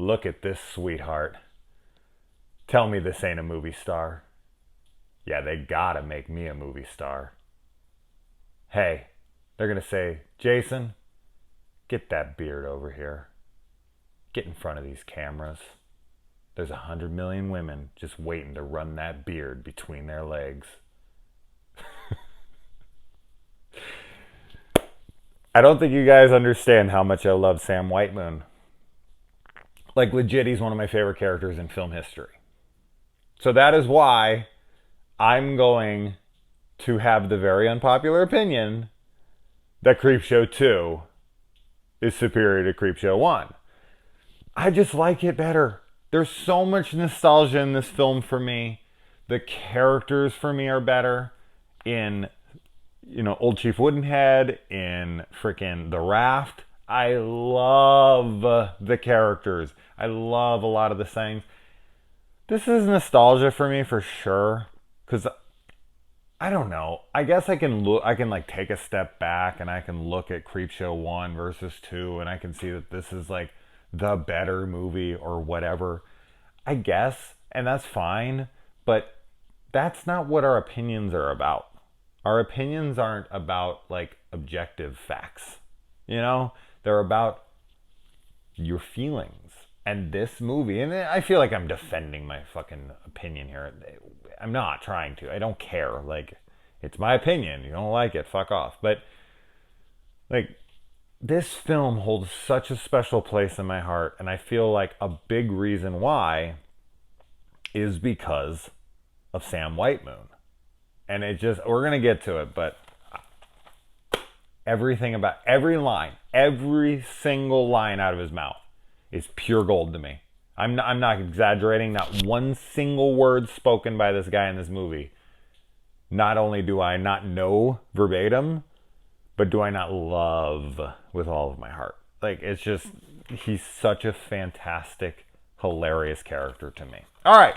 Look at this sweetheart. Tell me this ain't a movie star. Yeah, they gotta make me a movie star. Hey, they're gonna say, Jason, get that beard over here. Get in front of these cameras. There's 100 million women just waiting to run that beard between their legs. I don't think you guys understand how much I love Sam Whitemoon. Like, legit, he's one of my favorite characters in film history. So that is why I'm going to have the very unpopular opinion that Creepshow 2 is superior to Creepshow 1. I just like it better. There's so much nostalgia in this film for me. The characters for me are better. In, Old Chief Woodenhead, in freaking The Raft. I love the characters. I love a lot of the things. This is nostalgia for me for sure. Because, I don't know. I guess I can like take a step back and I can look at Creepshow 1 versus 2 and I can see that this is like the better movie or whatever. I guess. And that's fine. But that's not what our opinions are about. Our opinions aren't about like objective facts. They're about your feelings. And this movie, and I feel like I'm defending my fucking opinion here. I'm not trying to. I don't care. Like, it's my opinion. You don't like it, fuck off. But, like, this film holds such a special place in my heart. And I feel like a big reason why is because of Sam Whitemoon. And we're going to get to it, but everything about every single line out of his mouth is pure gold to me. I'm not exaggerating. Not one single word spoken by this guy in this movie. Not only do I not know verbatim, but do I not love with all of my heart. Like, it's just, he's such a fantastic, hilarious character to me. All right.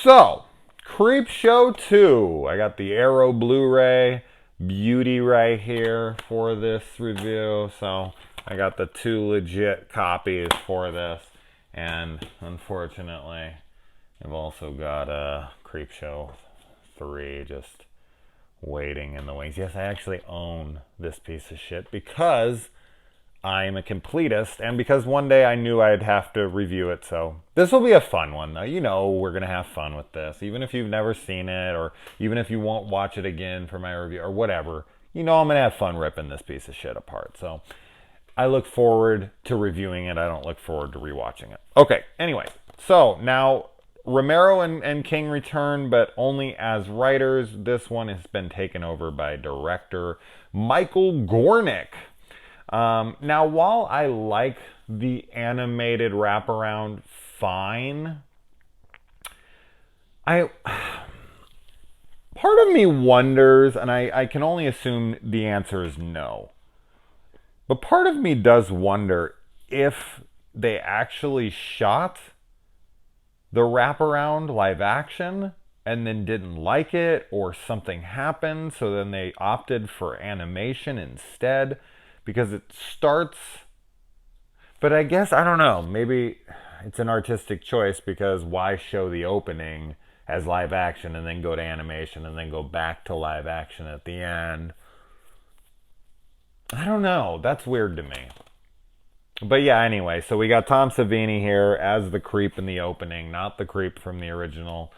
So, Creepshow 2. I got the Arrow Blu-ray beauty right here for this review. So, I got the 2 legit copies for this. And unfortunately, I've also got Creepshow 3 just waiting in the wings. Yes, I actually own this piece of shit because I'm a completist and because one day I knew I'd have to review it. So this will be a fun one, though. We're going to have fun with this. Even if you've never seen it or even if you won't watch it again for my review or whatever, I'm going to have fun ripping this piece of shit apart. So I look forward to reviewing it. I don't look forward to rewatching it. Okay, anyway. So now Romero and King return, but only as writers. This one has been taken over by director Michael Gornick. Now, while I like the animated wraparound fine, part of me wonders, and I can only assume the answer is no, but part of me does wonder if they actually shot the wraparound live action and then didn't like it, or something happened, so then they opted for animation instead, because it starts, but I guess, I don't know, maybe it's an artistic choice, because why show the opening as live action and then go to animation and then go back to live action at the end? I don't know. That's weird to me. But yeah, anyway, so we got Tom Savini here as the creep in the opening, not the creep from the original.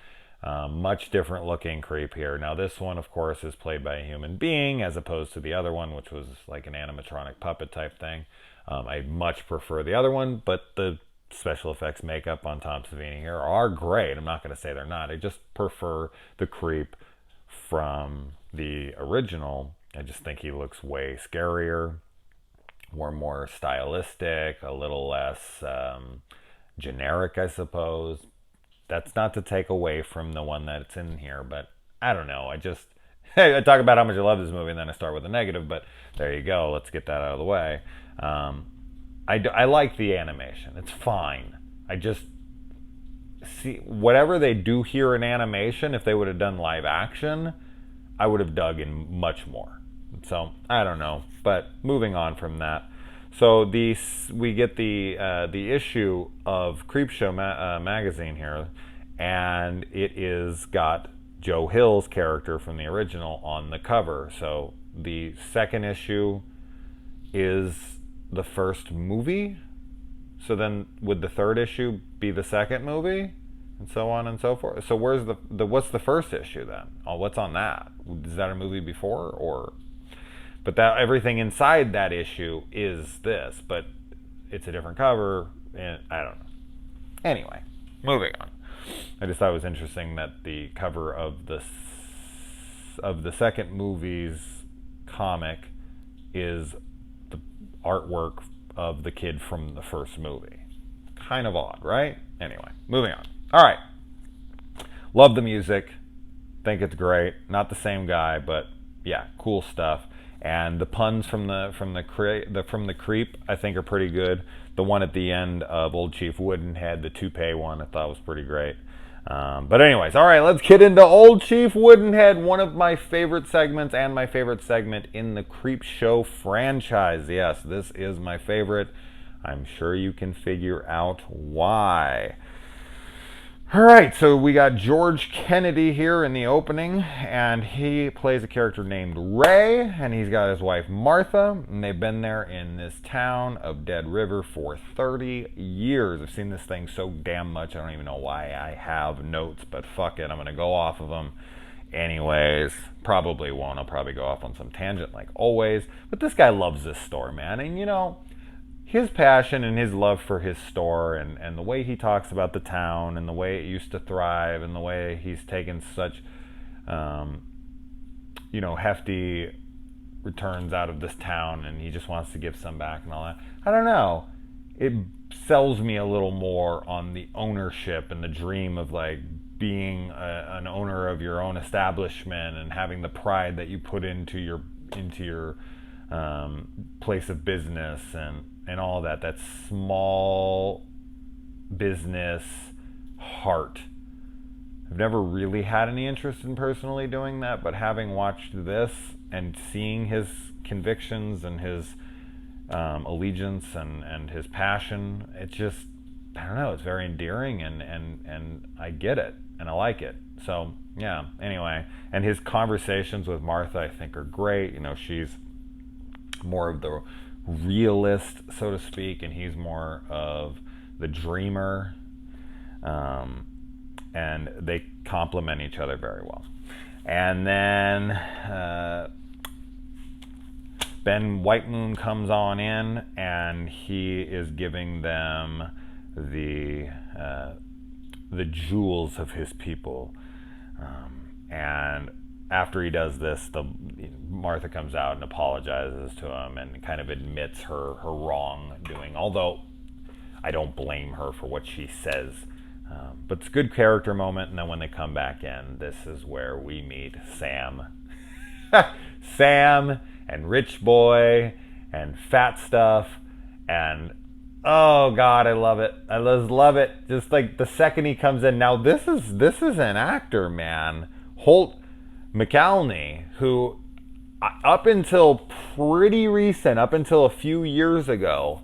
Much different looking creep here. Now this one, of course, is played by a human being as opposed to the other one, which was like an animatronic puppet type thing. I much prefer the other one, but the special effects makeup on Tom Savini here are great. I'm not going to say they're not. I just prefer the creep from the original. I just think he looks way scarier, more stylistic, a little less generic, I suppose. That's not to take away from the one that's in here, but I don't know. I talk about how much I love this movie and then I start with a negative, but there you go. Let's get that out of the way. I like the animation. It's fine. I just see whatever they do here in animation, if they would have done live action, I would have dug in much more. So, I don't know. But moving on from that. So we get the issue of Creepshow magazine here, and it is got Joe Hill's character from the original on the cover. So the second issue is the first movie. So then would the third issue be the second movie? And so on and so forth. So where's what's the first issue then? Oh, what's on that? Is that a movie before or? But that everything inside that issue is this, but it's a different cover, and I don't know. Anyway, moving on. I just thought it was interesting that the cover of the second movie's comic is the artwork of the kid from the first movie. Kind of odd, right? Anyway, moving on. All right. Love the music. Think it's great. Not the same guy, but yeah, cool stuff. And the puns from the Creep, I think, are pretty good. The one at the end of Old Chief Woodenhead, the toupee one, I thought was pretty great. But anyways, all right, let's get into Old Chief Woodenhead, one of my favorite segments and my favorite segment in the Creepshow franchise. Yes, this is my favorite. I'm sure you can figure out why. All right, so we got George Kennedy here in the opening, and he plays a character named Ray, and he's got his wife Martha, and they've been there in this town of Dead River for 30 years. I've seen this thing so damn much, I don't even know why I have notes, but fuck it, I'm going to go off of them. Anyways, probably won't. I'll probably go off on some tangent like always, but this guy loves this store, man, and you know, his passion and his love for his store and the way he talks about the town and the way it used to thrive and the way he's taken such, hefty returns out of this town and he just wants to give some back and all that. I don't know. It sells me a little more on the ownership and the dream of like being an owner of your own establishment and having the pride that you put into your place of business and all that small business heart. I've never really had any interest in personally doing that, but having watched this and seeing his convictions and his allegiance and his passion, it's just, I don't know, it's very endearing and I get it and I like it. So yeah, anyway, and his conversations with Martha I think are great. You know, she's more of the realist, so to speak, and he's more of the dreamer, and they complement each other very well. And then Ben Whitemoon comes on in, and he is giving them the jewels of his people, and after he does this, Martha comes out and apologizes to him and kind of admits her wrongdoing. Although I don't blame her for what she says, but it's a good character moment. And then when they come back in, this is where we meet Sam, Sam and Rich Boy and Fat Stuff, and oh God, I love it. I just love it. Just like the second he comes in. Now this is an actor, man. Holt McElhenney, who up until pretty recent, up until a few years ago,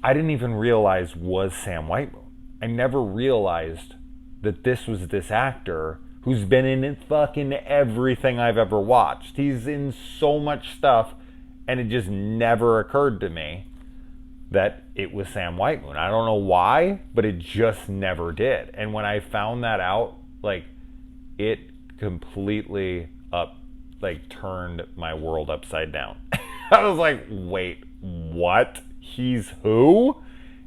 I didn't even realize was Sam Whitemoon. I never realized that this was this actor who's been in fucking everything I've ever watched. He's in so much stuff, and it just never occurred to me that it was Sam Whitemoon. I don't know why, but it just never did. And when I found that out, like, it completely turned my world upside down. I was like, wait, what? He's who?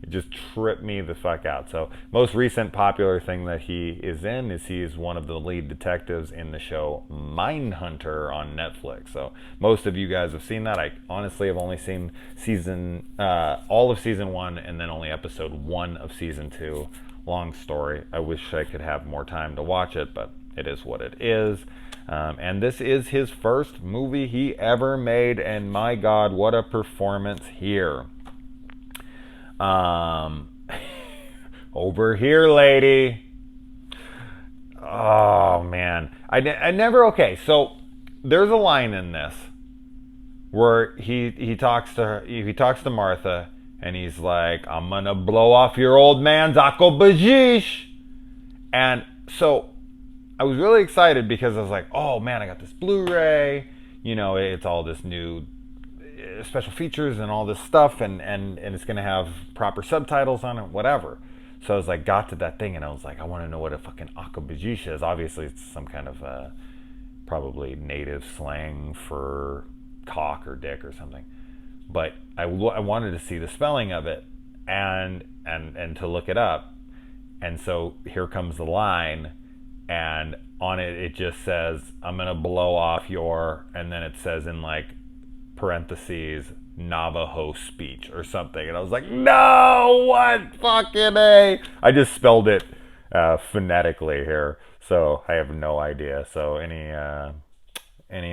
It just tripped me the fuck out. So most recent popular thing that he is in is he is one of the lead detectives in the show Mindhunter on Netflix. So most of you guys have seen that. I honestly have only seen all of season 1 and then only episode 1 of season 2. Long story. I wish I could have more time to watch it, but it is what it is. And this is his first movie he ever made, and my God, what a performance here. Over here, lady. Oh, man. I never, okay, so there's a line in this where he talks to Martha, and he's like, I'm gonna blow off your old man's Akobajish. And so I was really excited because I was like, oh man, I got this Blu-ray. You know, it's all this new special features and all this stuff, and it's gonna have proper subtitles on it, whatever. So I was like, got to that thing, and I was like, I want to know what a fucking Akobajish is. Obviously, it's some kind of probably native slang for cock or dick or something. But I wanted to see the spelling of it and to look it up. And so here comes the line, and on it it just says, I'm gonna blow off your, and then it says in like parentheses, Navajo speech or something. And I was like, no, what fucking A? I just spelled it phonetically here, so I have no idea. So any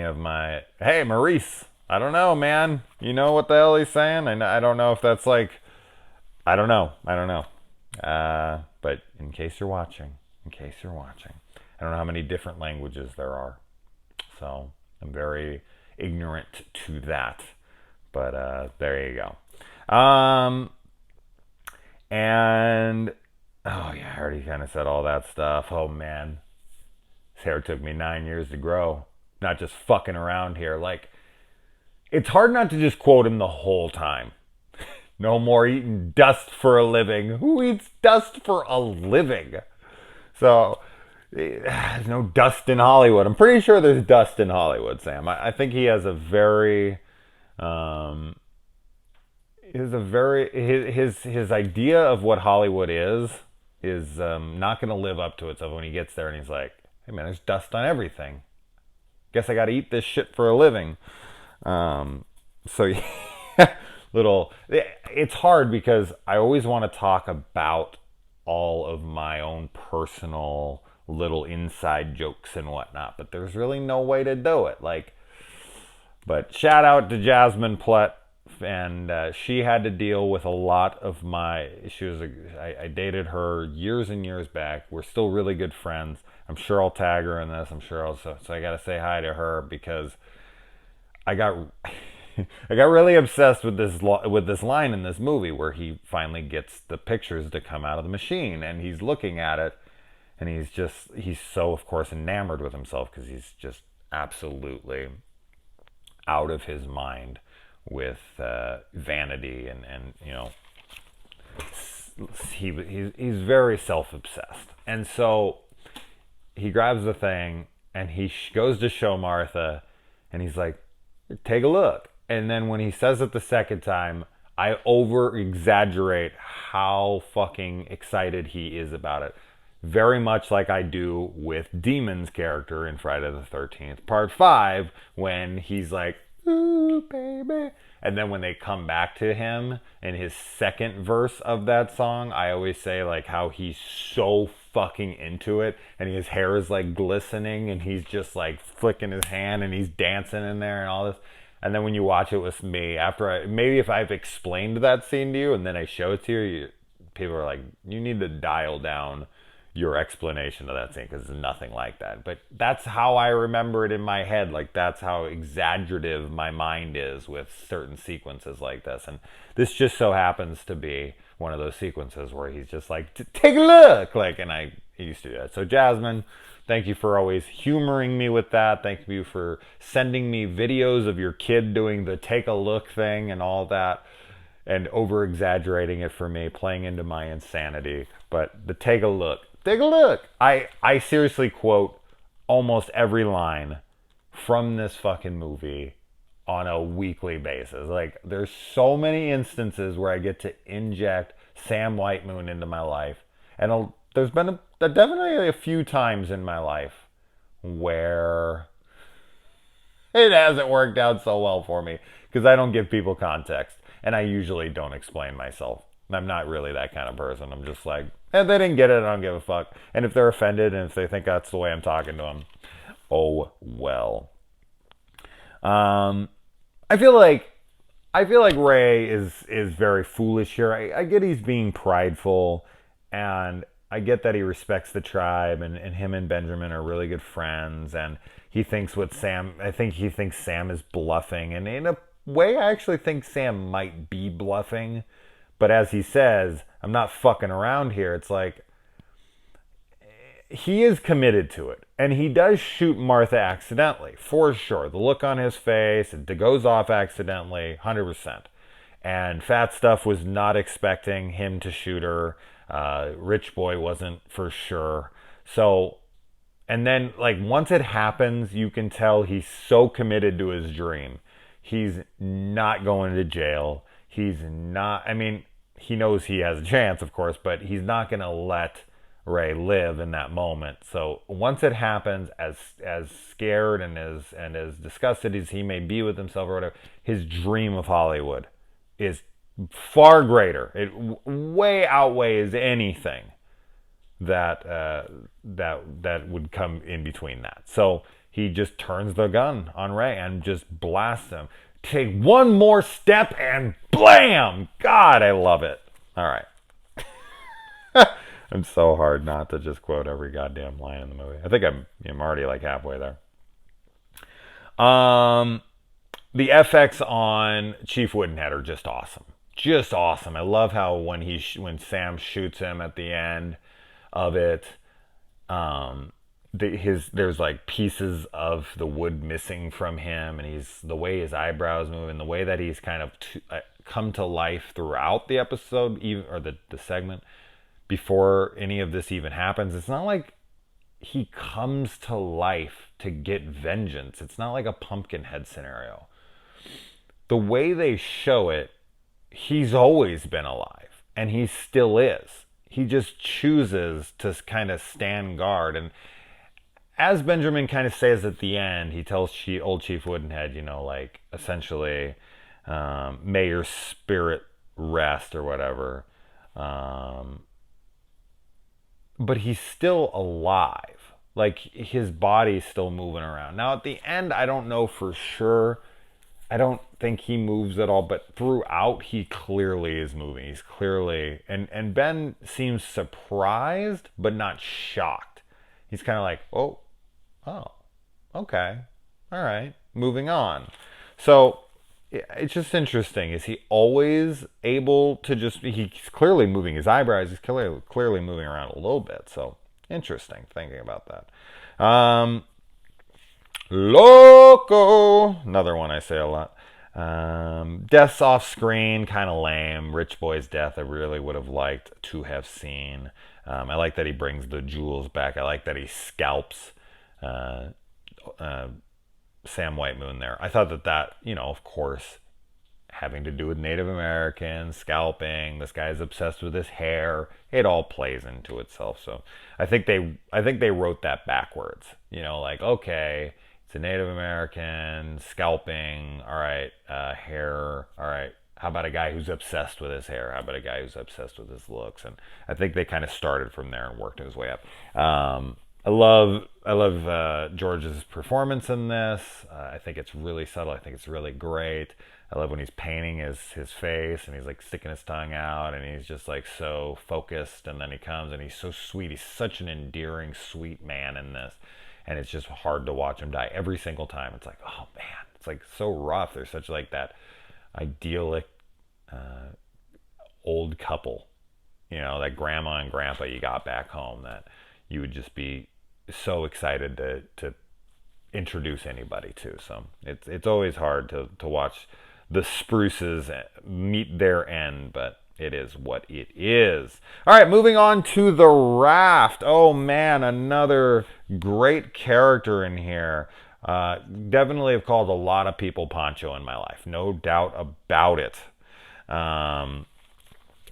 of my, hey Maurice, I don't know, man, you know what the hell he's saying? I don't know if that's like, I don't know. But in case you're watching, I don't know how many different languages there are, so I'm very ignorant to that. But there you go. And oh yeah, I already kind of said all that stuff. Oh man, this hair took me 9 years to grow. Not just fucking around here. Like, it's hard not to just quote him the whole time. No more eating dust for a living. Who eats dust for a living? So, there's no dust in Hollywood. I'm pretty sure there's dust in Hollywood, Sam. I think he has a very, his idea of what Hollywood is not going to live up to it. So when he gets there and he's like, hey man, there's dust on everything. Guess I got to eat this shit for a living. So yeah, it's hard because I always want to talk about all of my own personal little inside jokes and whatnot, but there's really no way to do it. But shout out to Jasmine Plett, and she had to deal with a lot of my issues. I dated her years and years back. We're still really good friends. I'm sure I'll tag her in this. I'm sure so I got to say hi to her because I got I got really obsessed with this line in this movie where he finally gets the pictures to come out of the machine, and he's looking at it, and he's so, of course, enamored with himself because he's just absolutely out of his mind with vanity, and you know, he's very self-obsessed. And so he grabs the thing and he goes to show Martha, and he's like, take a look. And then when he says it the second time, I over exaggerate how fucking excited he is about it. Very much like I do with Demon's character in Friday the 13th, Part 5, when he's like, ooh, baby. And then when they come back to him in his second verse of that song, I always say like how he's so fucking into it, and his hair is like glistening, and he's just like flicking his hand, and he's dancing in there and all this. And then when you watch it with me, maybe if I've explained that scene to you and then I show it to you, people are like, you need to dial down your explanation of that scene because it's nothing like that. But that's how I remember it in my head. Like, that's how exaggerative my mind is with certain sequences like this. And this just so happens to be one of those sequences where he's just like, take a look. Like, and I used to do that. So Jasmine, thank you for always humoring me with that. Thank you for sending me videos of your kid doing the take a look thing and all that, and over exaggerating it for me, playing into my insanity. But the take a look. I seriously quote almost every line from this fucking movie on a weekly basis. Like, there's so many instances where I get to inject Sam Whitemoon into my life. And there's been definitely a few times in my life where it hasn't worked out so well for me because I don't give people context, and I usually don't explain myself. I'm not really that kind of person. I'm just like, they didn't get it, I don't give a fuck. And if they're offended and if they think that's the way I'm talking to them, oh well. I feel like Ray is very foolish here. I get he's being prideful, and I get that he respects the tribe, and him and Benjamin are really good friends, and he thinks Sam is bluffing, and in a way I actually think Sam might be bluffing, But as he says, I'm not fucking around here. It's like, he is committed to it. And he does shoot Martha accidentally, for sure. The look on his face, it goes off accidentally, 100%. And Fat Stuff was not expecting him to shoot her. Rich Boy wasn't for sure. So, and then, like, once it happens, you can tell he's so committed to his dream. He's not going to jail. He's not, I mean, he knows he has a chance, of course, but he's not going to let Ray live in that moment. So once it happens, as scared and as disgusted as he may be with himself or whatever, his dream of Hollywood is far greater. It way outweighs anything that that would come in between that. So he just turns the gun on Ray and just blasts him. Take one more step and blam! God, I love it. All right. I'm so hard not to just quote every goddamn line in the movie. I think I'm already like halfway there. The FX on Chief Woodenhead are just awesome. Just awesome. I love how when Sam shoots him at the end of it, there's like pieces of the wood missing from him, and the way his eyebrows move, and the way that he's kind of come to life throughout the episode, even or the segment before any of this even happens. It's not like he comes to life to get vengeance. It's not like a Pumpkinhead scenario. The way they show it, he's always been alive, and he still is. He just chooses to kind of stand guard. And as Benjamin kind of says at the end, he tells old Chief Woodenhead, like, essentially, may your spirit rest or whatever. But he's still alive. Like, his body's still moving around. Now, at the end, I don't know for sure. I don't think he moves at all, but throughout, he clearly is moving. He's clearly... And Ben seems surprised, but not shocked. He's kind of like, oh, okay, all right, moving on. So it's just interesting. Is he always able to just... He's clearly moving his eyebrows. He's clearly moving around a little bit. So interesting thinking about that. Loco, another one I say a lot. Deaths off screen, kind of lame. Rich Boy's death I really would have liked to have seen. I like that he brings the jewels back. I like that he scalps Sam Whitemoon there. I thought that, of course, having to do with Native Americans, scalping, this guy's obsessed with his hair, it all plays into itself. So I think they wrote that backwards. Like, okay, it's a Native American, scalping, all right, hair, all right. How about a guy who's obsessed with his hair? How about a guy who's obsessed with his looks? And I think they kind of started from there and worked his way up. I love George's performance in this. I think it's really subtle. I think it's really great. I love when he's painting his face and he's like sticking his tongue out and he's just like so focused, and then he comes and he's so sweet. He's such an endearing, sweet man in this. And it's just hard to watch him die every single time. It's like, oh man, it's like so rough. There's such like that idyllic old couple, that grandma and grandpa you got back home that you would just be so excited to introduce anybody to. So it's always hard to watch the Spruces meet their end, but it is what it is. All right, moving on to the Raft. Oh man, another great character in here. Definitely have called a lot of people Poncho in my life, no doubt about it.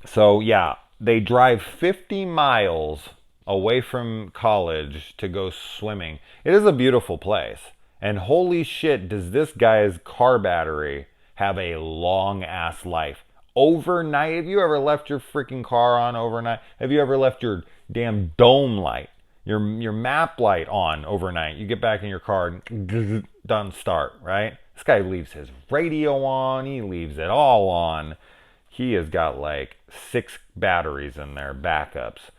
So yeah, they drive 50 miles away from college to go swimming. It is a beautiful place. And holy shit, does this guy's car battery have a long ass life. Overnight, have you ever left your freaking car on overnight? Have you ever left your damn dome light, your map light on overnight? You get back in your car and doesn't start, right? This guy leaves his radio on. He leaves it all on. He has got like 6 batteries in there, backups.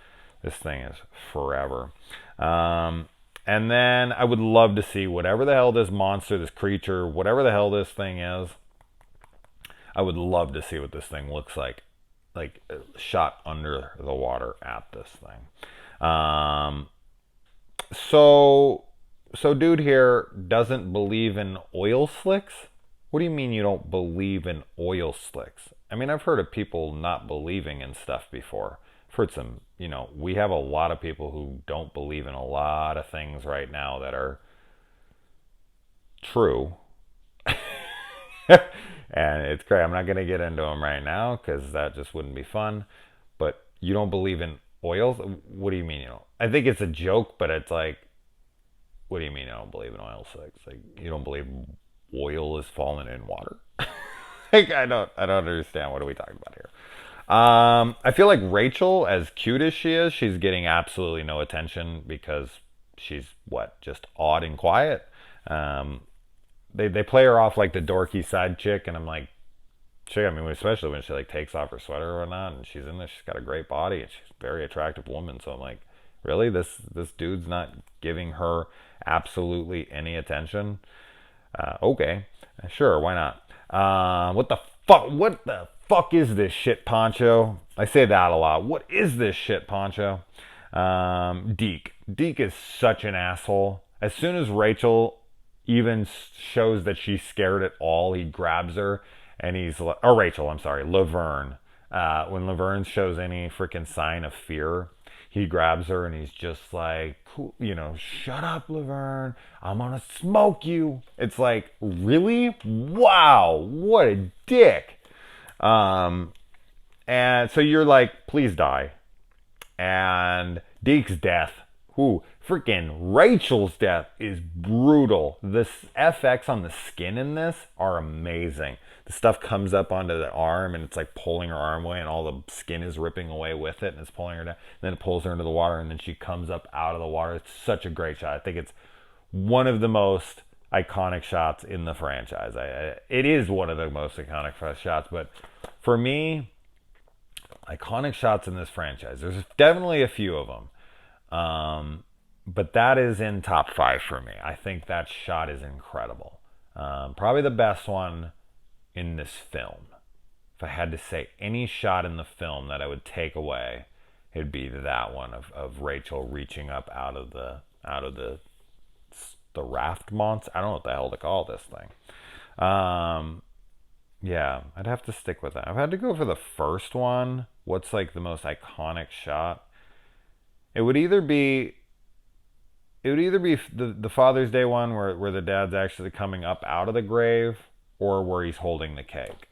This thing is forever. And then I would love to see whatever the hell this monster, this creature, whatever the hell this thing is. I would love to see what this thing looks like like shot under the water at this thing. So dude here doesn't believe in oil slicks. What do you mean you don't believe in oil slicks? I mean, I've heard of people not believing in stuff before. I've heard some, we have a lot of people who don't believe in a lot of things right now that are true. And it's great. I'm not going to get into them right now because that just wouldn't be fun. But you don't believe in oils? What do you mean you don't? I think it's a joke, but it's like, what do you mean I don't believe in oil slicks? Like, you don't believe oil is falling in water? Like, I don't understand. What are we talking about here? I feel like Rachel, as cute as she is, she's getting absolutely no attention because she's just odd and quiet. They play her off like the dorky side chick, and I'm like, chick. I mean, especially when she like takes off her sweater or whatnot, and she's in this. She's got a great body, and she's a very attractive woman. So I'm like, really, this dude's not giving her absolutely any attention. Okay, sure, why not? What the fuck? What the fuck is this shit, Poncho? I say that a lot. What is this shit, Poncho? Deke. Deke is such an asshole. As soon as Rachel even shows that she's scared at all, he grabs her and Rachel, I'm sorry, Laverne. When Laverne shows any freaking sign of fear, he grabs her and he's just like, shut up, Laverne. I'm gonna smoke you. It's like, really? Wow, what a dick. And so you're like, please die. And Deke's death. Ooh, freaking Rachel's death is brutal. The FX on the skin in this are amazing. The stuff comes up onto the arm and it's like pulling her arm away and all the skin is ripping away with it and it's pulling her down. And then it pulls her into the water and then she comes up out of the water. It's such a great shot. I think it's one of the most iconic shots in the franchise. It is one of the most iconic shots, but for me, iconic shots in this franchise, there's definitely a few of them. But that is in top 5 for me. I think that shot is incredible. Probably the best one in this film. If I had to say any shot in the film that I would take away, it'd be that one of Rachel reaching up out of the raft monster. I don't know what the hell to call this thing. Yeah, I'd have to stick with that. I've had to go for the first one. What's like the most iconic shot? It would either be the Father's Day one where the dad's actually coming up out of the grave, or where he's holding the cake.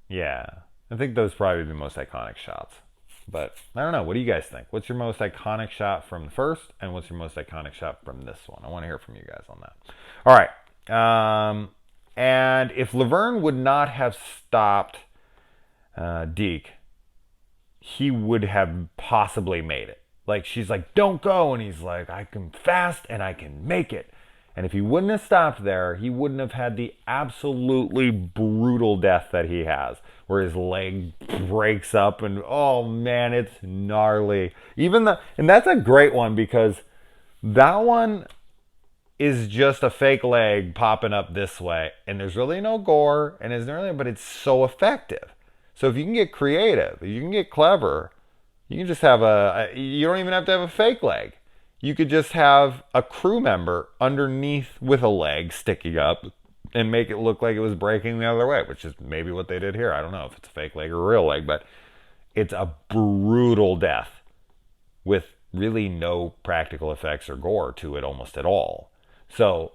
Yeah, I think those probably be the most iconic shots. But I don't know. What do you guys think? What's your most iconic shot from the first, and what's your most iconic shot from this one? I want to hear from you guys on that. All right. And if Laverne would not have stopped Deke, he would have possibly made it. Like, she's like, don't go. And he's like, I can fast and I can make it. And if he wouldn't have stopped there, he wouldn't have had the absolutely brutal death that he has, where his leg breaks up and, oh man, it's gnarly. And that's a great one, because that one is just a fake leg popping up this way, and there's really no gore, and but it's so effective. So if you can get creative, if you can get clever, you can just have you don't even have to have a fake leg. You could just have a crew member underneath with a leg sticking up and make it look like it was breaking the other way, which is maybe what they did here. I don't know if it's a fake leg or a real leg, but it's a brutal death with really no practical effects or gore to it almost at all. So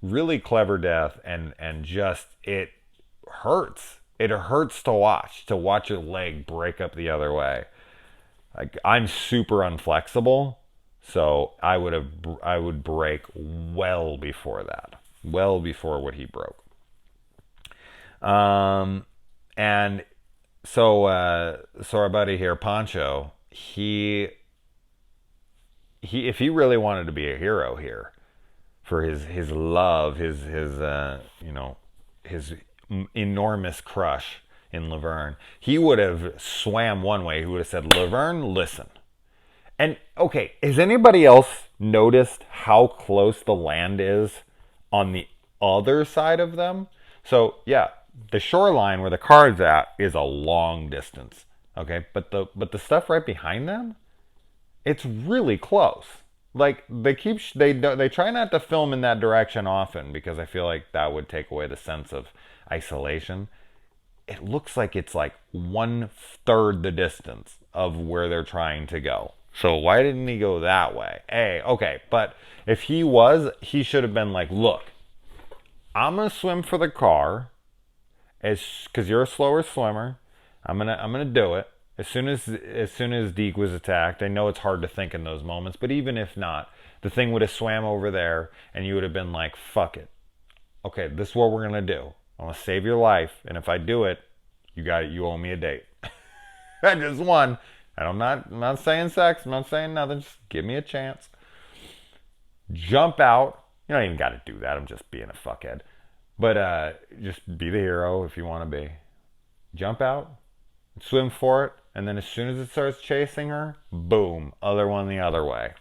really clever death, and just, it hurts. It hurts to watch your leg break up the other way. Like, I'm super unflexible, so I would break well before that, well before what he broke. And so our buddy here, Poncho, he if he really wanted to be a hero here for his love, his enormous crush in Laverne, he would have swam one way. He would have said, Laverne, listen. And okay, has anybody else noticed how close the land is on the other side of them? So yeah, the shoreline where the car's at is a long distance. Okay, but the stuff right behind them, it's really close. Like they try not to film in that direction often because I feel like that would take away the sense of isolation. It looks like it's like 1/3 the distance of where they're trying to go. So why didn't he go that way? Okay, but if he should have been like, look, I'm gonna swim for the car, because you're a slower swimmer. I'm gonna do it as soon as Deke was attacked. I know it's hard to think in those moments, but even if not, the thing would have swam over there, and you would have been like, fuck it. Okay, this is what we're gonna do. I'm gonna save your life, and if I do it, you owe me a date. I just won. And I'm not saying sex. I'm not saying nothing. Just give me a chance. Jump out. You don't even got to do that. I'm just being a fuckhead. But just be the hero if you want to be. Jump out. Swim for it. And then as soon as it starts chasing her, boom. Other one the other way.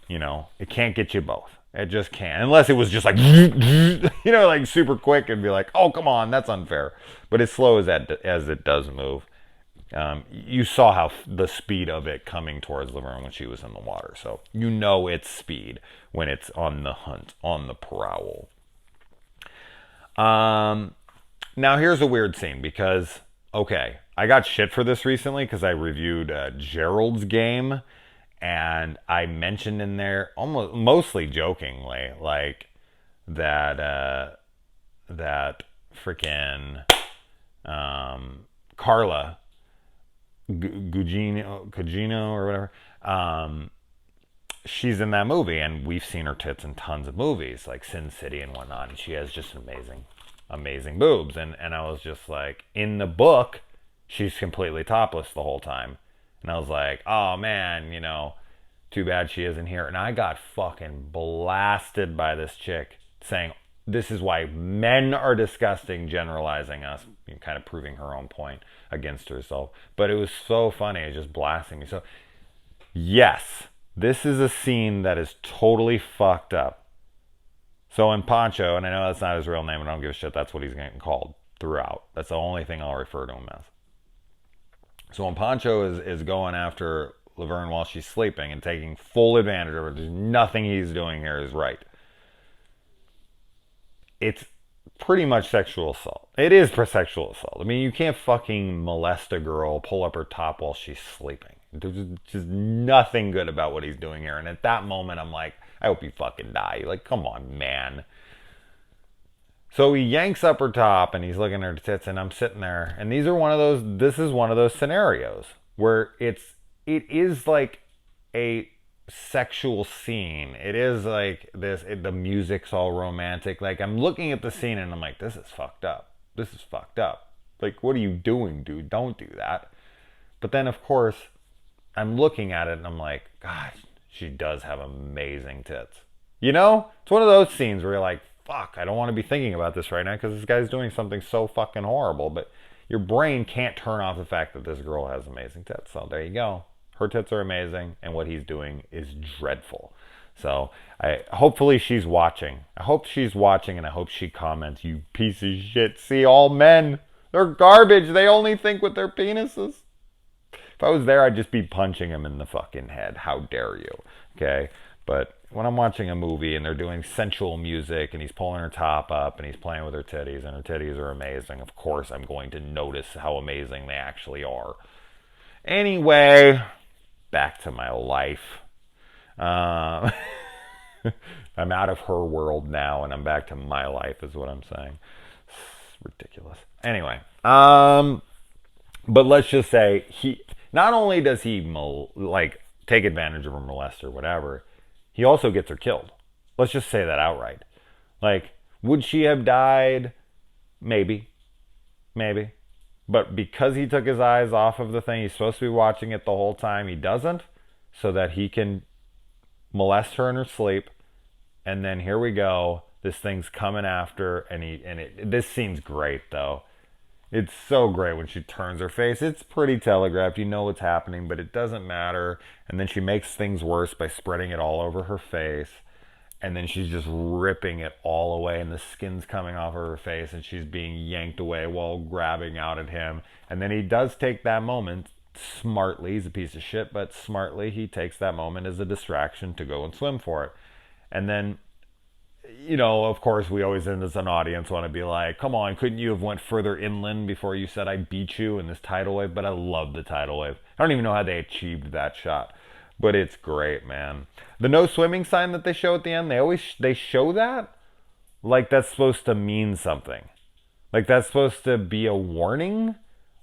It can't get you both. It just can't. Unless it was just like, like super quick and be like, oh, come on. That's unfair. But as slow as it does move. You saw how the speed of it coming towards Laverne when she was in the water. So its speed when it's on the hunt, on the prowl. Now here's a weird scene because, okay, I got shit for this recently because I reviewed Gerald's Game, and I mentioned in there, mostly jokingly, like that freaking Carla Gugino or whatever. She's in that movie, and we've seen her tits in tons of movies, like Sin City and whatnot. And she has just amazing boobs. And I was just like, in the book, she's completely topless the whole time. And I was like, oh man, too bad she isn't here. And I got fucking blasted by this chick saying, this is why men are disgusting, generalizing us, kind of proving her own point against herself. But it was so funny, it just blasting me. So, yes, this is a scene that is totally fucked up. So in Pancho, and I know that's not his real name, and I don't give a shit, that's what he's getting called throughout. That's the only thing I'll refer to him as. So when Pancho is going after Laverne while she's sleeping and taking full advantage of her, there's nothing he's doing here is right. It's pretty much sexual assault. It is sexual assault. I mean, you can't fucking molest a girl, pull up her top while she's sleeping. There's just nothing good about what he's doing here. And at that moment, I'm like, I hope you fucking die. Like, come on, man. So he yanks up her top and he's looking at her tits, and I'm sitting there. And this is one of those scenarios where it is like a sexual scene. It is like this, the music's all romantic. Like, I'm looking at the scene and I'm like, this is fucked up. This is fucked up. Like, what are you doing, dude? Don't do that. But then, of course, I'm looking at it and I'm like, God, she does have amazing tits. It's one of those scenes where you're like, fuck, I don't want to be thinking about this right now because this guy's doing something so fucking horrible. But your brain can't turn off the fact that this girl has amazing tits. So there you go. Her tits are amazing, and what he's doing is dreadful. So hopefully she's watching. I hope she's watching, and I hope she comments, you piece of shit. See, all men, they're garbage. They only think with their penises. If I was there, I'd just be punching him in the fucking head. How dare you? Okay? But when I'm watching a movie and they're doing sensual music and he's pulling her top up and he's playing with her titties and her titties are amazing, of course I'm going to notice how amazing they actually are. Anyway, back to my life. I'm out of her world now and I'm back to my life is what I'm saying. It's ridiculous. Anyway, but let's just say he not only does he take advantage of her, molest or whatever, he also gets her killed. Let's just say that outright. Like, would she have died? Maybe. But because he took his eyes off of the thing, he's supposed to be watching it the whole time. He doesn't, so that he can molest her in her sleep. And then here we go. This thing's coming after, this scene's great though. It's so great when she turns her face. It's pretty telegraphed. You know what's happening, but it doesn't matter. And then she makes things worse by spreading it all over her face. and then she's just ripping it all away, and the skin's coming off of her face, and she's being yanked away while grabbing out at him. And then he does take that moment smartly. He's a piece of shit, but smartly he takes that moment as a distraction to go and swim for it. And then, of course, we always, as an audience, want to be like, come on, couldn't you have went further inland before you said I beat you in this tidal wave? But I love the tidal wave. I don't even know how they achieved that shot, but it's great, man. The no swimming sign that they show at the end, they show that like that's supposed to mean something. Like that's supposed to be a warning.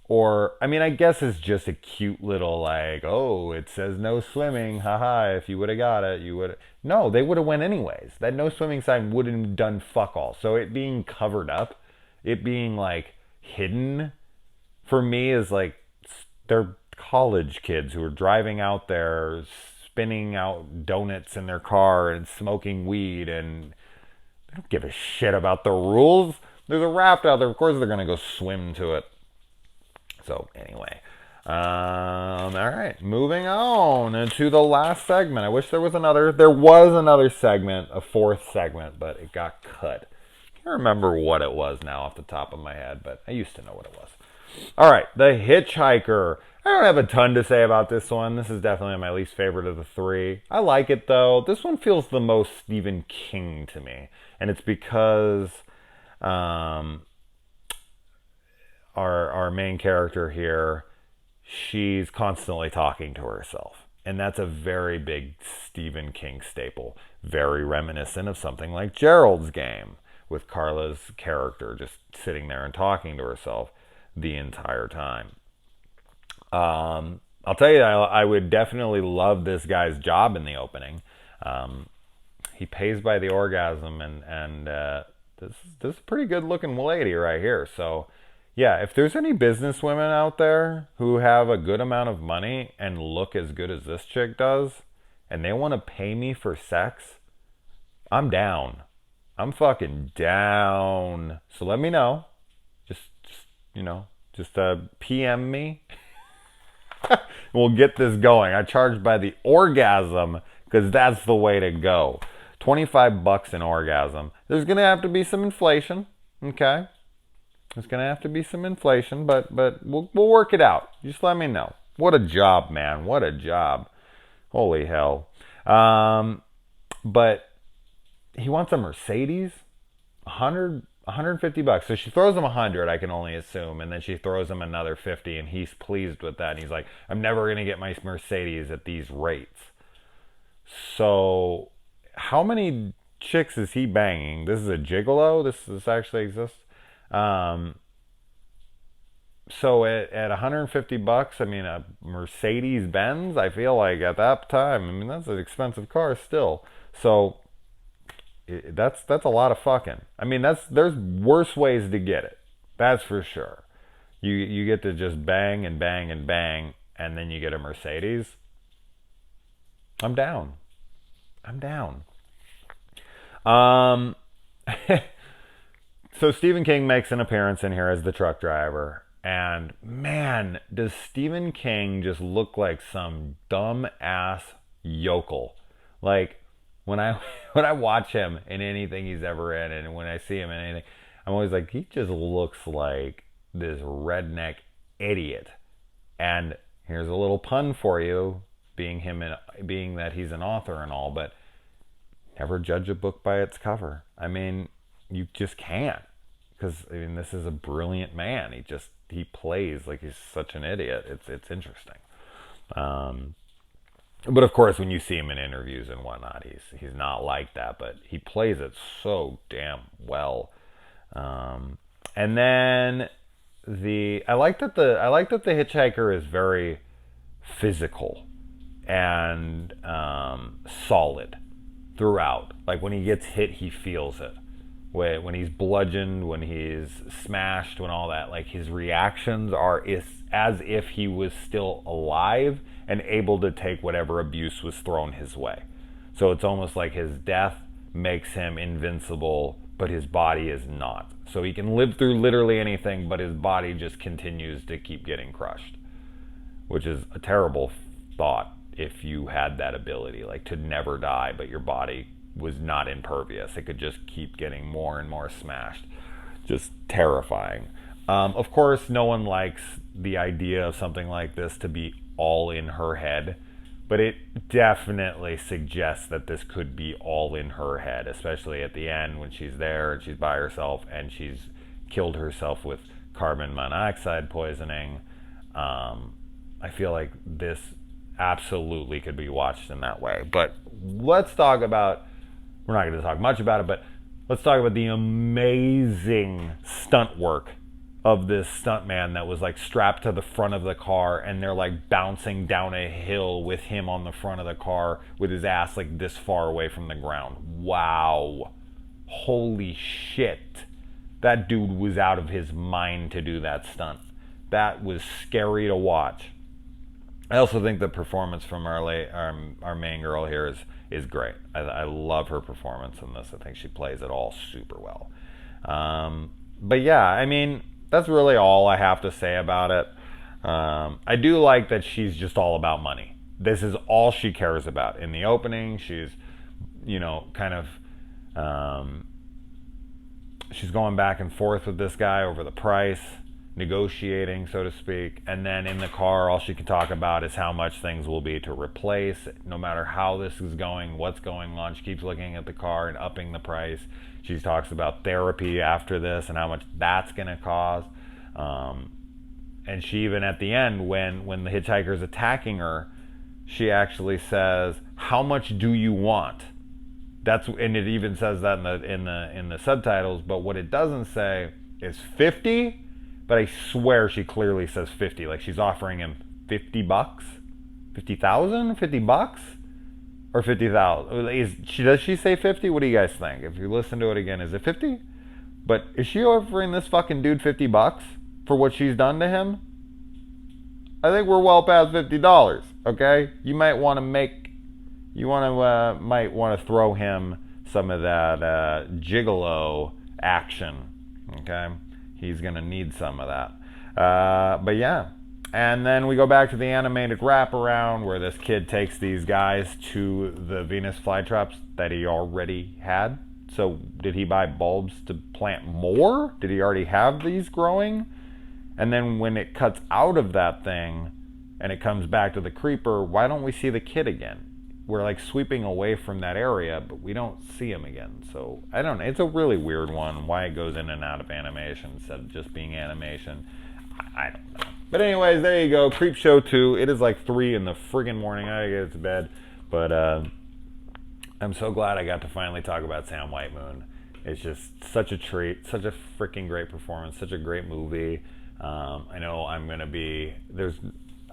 Or, I mean, I guess it's just a cute little like, oh, it says no swimming, haha, if you would have got it, you would. No, they would have went anyways. That no swimming sign wouldn't have done fuck all. So it being covered up, it being like hidden, for me is like, they're college kids who are driving out there, spinning out donuts in their car and smoking weed, and they don't give a shit about the rules. There's a raft out there, of course they're going to go swim to it. So anyway, all right, moving on to the last segment. I wish there was another segment, a fourth segment, but it got cut. I can't remember what it was now off the top of my head, but I used to know what it was. All right, The Hitchhiker. I don't have a ton to say about this one. This is definitely my least favorite of the three. I like it though. This one feels the most Stephen King to me, and it's because our main character here, she's constantly talking to herself. And that's a very big Stephen King staple. Very reminiscent of something like Gerald's Game, with Carla's character just sitting there and talking to herself the entire time. I'll tell you, I would definitely love this guy's job in the opening. He pays by the orgasm, and this is a pretty good looking lady right here. So yeah, if there's any businesswomen out there who have a good amount of money and look as good as this chick does, and they want to pay me for sex, I'm down. I'm fucking down. So let me know. Just PM me. We'll get this going. I charge by the orgasm because that's the way to go. $25 an orgasm. There's going to have to be some inflation, okay? There's going to have to be some inflation, but we'll work it out. Just let me know. What a job, man. What a job. Holy hell. But he wants a Mercedes. $150. So she throws him 100, I can only assume, and then she throws him another 50, and he's pleased with that. And he's like, I'm never going to get my Mercedes at these rates. So how many chicks is he banging? This is a gigolo? This actually exists? So at $150, I mean, a Mercedes Benz, I feel like at that time, I mean, that's an expensive car still. So that's a lot of fucking. I mean, there's worse ways to get it. That's for sure. You get to just bang and bang and bang, and then you get a Mercedes. I'm down. So Stephen King makes an appearance in here as the truck driver. And man, does Stephen King just look like some dumb ass yokel. Like when I watch him in anything he's ever in, and when I see him in anything, I'm always like, he just looks like this redneck idiot. And here's a little pun for you, being that he's an author and all, but never judge a book by its cover. I mean, you just can't, because I mean, this is a brilliant man. He plays like he's such an idiot. It's interesting. But of course, when you see him in interviews and whatnot, he's not like that. But he plays it so damn well. And then I like that the Hitchhiker is very physical and solid throughout. Like when he gets hit, he feels it. When he's bludgeoned, when he's smashed, when all that, like his reactions are as if he was still alive and able to take whatever abuse was thrown his way. So it's almost like his death makes him invincible, but his body is not. So he can live through literally anything, but his body just continues to keep getting crushed, which is a terrible thought if you had that ability, like to never die, but your body was not impervious. It could just keep getting more and more smashed. Just terrifying. Of course, no one likes the idea of something like this to be all in her head, but it definitely suggests that this could be all in her head, especially at the end when she's there and she's by herself and she's killed herself with carbon monoxide poisoning. I feel like this absolutely could be watched in that way. But let's talk about, we're not going to talk much about it, but let's talk about the amazing stunt work of this stuntman that was like strapped to the front of the car, and they're like bouncing down a hill with him on the front of the car with his ass like this far away from the ground. Wow. Holy shit. That dude was out of his mind to do that stunt. That was scary to watch. I also think the performance from our main girl here is great. I love her performance in this. I think she plays it all super well. But yeah, I mean, that's really all I have to say about it. I do like that she's just all about money. This is all she cares about. In the opening, she's, kind of, she's going back and forth with this guy over the price, negotiating, so to speak. And then in the car, all she can talk about is how much things will be to replace. No matter how this is going, what's going on, she keeps looking at the car and upping the price. She talks about therapy after this and how much that's going to cost. And she even at the end, when the hitchhiker's attacking her, she actually says, "How much do you want?" And it even says that in the subtitles. But what it doesn't say is 50. But I swear she clearly says 50. Like she's offering him $50, 50,000, $50, or 50,000. Does she say 50? What do you guys think? If you listen to it again, is it 50? But is she offering this fucking dude $50 for what she's done to him? I think we're well past $50. Okay, you might want to throw him some of that gigolo action. Okay. He's going to need some of that. But yeah. And then we go back to the animated wraparound where this kid takes these guys to the Venus flytraps that he already had. So did he buy bulbs to plant more? Did he already have these growing? And then when it cuts out of that thing and it comes back to the creeper, why don't we see the kid again? We're like sweeping away from that area, but we don't see him again. So I don't know. It's a really weird one. Why it goes in and out of animation instead of just being animation, I don't know. But anyways, there you go. Creepshow 2. It is like 3 in the friggin' morning. I gotta get to bed. But I'm so glad I got to finally talk about Sam Whitemoon. It's just such a treat. Such a freaking great performance. Such a great movie. I know I'm gonna be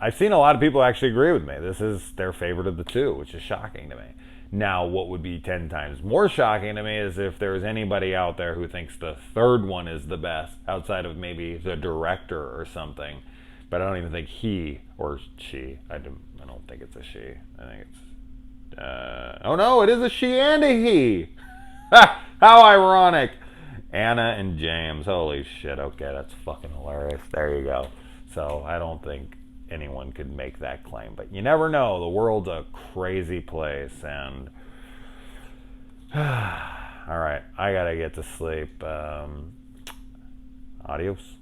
I've seen a lot of people actually agree with me. This is their favorite of the two, which is shocking to me. Now, what would be 10 times more shocking to me is if there's anybody out there who thinks the third one is the best, outside of maybe the director or something. But I don't even think he or she, I don't think it's a she. I think it's, oh no, it is a she and a he. How ironic. Anna and James. Holy shit, okay, that's fucking hilarious. There you go. So I don't think anyone could make that claim, but you never know. The world's a crazy place, and all right, I gotta get to sleep. Adios.